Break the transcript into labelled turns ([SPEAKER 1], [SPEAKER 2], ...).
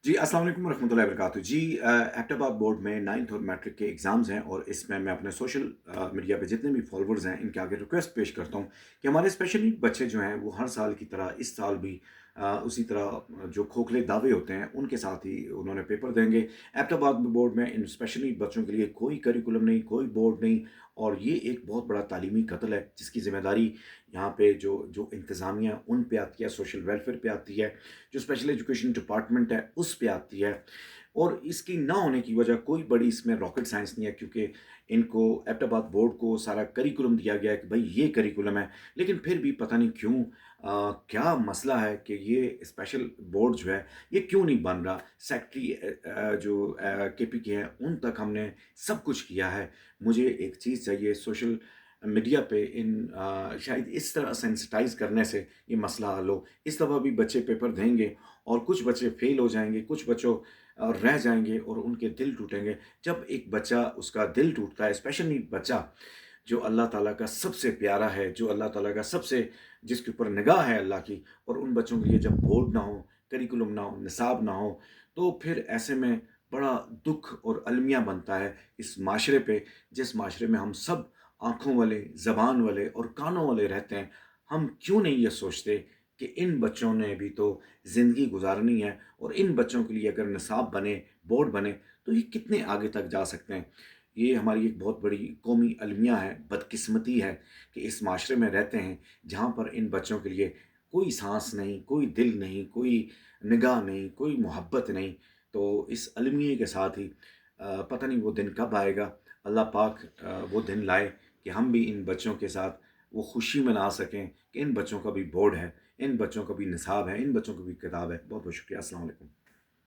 [SPEAKER 1] जी, अस्सलाम वालेकुम रहमतुल्लाहि व बरकातहू। जी एबटाबाद बोर्ड में 9th और मैट्रिक के एग्ज़ाम्स हैं और इसमें मैं अपने सोशल मीडिया पे जितने भी फॉलोवर्स हैं, इनके आगे रिक्वेस्ट पेश करता हूँ कि हमारे स्पेशल नीड बच्चे जो हैं, वो हर साल की तरह इस साल भी उसी तरह जो खोखले दावे होते हैं, उनके साथ ही उन्होंने पेपर देंगे। एबटाबाद बोर्ड में इन स्पेशल नीड बच्चों के लिए कोई करिकुलम नहीं, कोई बोर्ड नहीं और ये एक बहुत बड़ा तालीमी कत्ल है, जिसकी ज़िम्मेदारी यहाँ पे जो जो इंतज़ामिया उन पे आती है, सोशल वेलफेयर पे आती है, जो स्पेशल एजुकेशन डिपार्टमेंट है उस पे आती है। और इसकी ना होने की वजह कोई बड़ी इसमें रॉकेट साइंस नहीं है, क्योंकि इनको एबटाबाद बोर्ड को सारा करिकुलम दिया गया है कि भाई ये करिकुलम है। लेकिन फिर भी पता नहीं क्यों क्या मसला है कि ये स्पेशल बोर्ड जो है ये क्यों नहीं बन रहा। सेक्रेटरी जो केपी के हैं उन तक हमने सब कुछ किया है। मुझे एक चीज़ चाहिए, सोशल मीडिया पे शायद इस तरह सेंसिटाइज करने से ये मसला हल हो। इस दफ़ा भी बच्चे पेपर देंगे और कुछ बच्चे फेल हो जाएँगे, कुछ बच्चों रह जाएँगे और उनके दिल टूटेंगे। जब एक बच्चा उसका दिल टूटता है, स्पेशल नीड बच्चा जो अल्लाह ताला का सबसे प्यारा है, जो अल्लाह ताला का सबसे जिसके ऊपर निगाह है अल्लाह की, और उन बच्चों के लिए जब बोर्ड ना हो, करिकुलम ना हो, निसाब ना हो, तो फिर ऐसे में बड़ा दुःख और अलमिया बनता है इस माशरे पे, जिस माशरे में हम सब आँखों वाले, ज़बान वाले और कानों वाले रहते हैं। हम क्यों नहीं ये सोचते कि इन बच्चों ने भी तो ज़िंदगी गुज़ारनी है और इन बच्चों के लिए अगर निसाब बने, बोर्ड बने, तो ये कितने आगे तक जा सकते हैं। ये हमारी एक बहुत बड़ी कौमी अलमिया है, बदकिस्मती है कि इस माशरे में रहते हैं, जहाँ पर इन बच्चों के लिए कोई साँस नहीं, कोई दिल नहीं, कोई निगाह नहीं, कोई मोहब्बत नहीं। तो इस अलमिये के साथ ही पता नहीं वो दिन कब आएगा। अल्लाह पाक वो दिन लाए कि हम भी इन बच्चों के साथ वो खुशी मना सकें कि इन बच्चों का भी बोर्ड है, इन बच्चों का भी निसाब है, इन बच्चों की भी किताब है। बहुत बहुत शुक्रिया। अस्सलाम वालेकुम।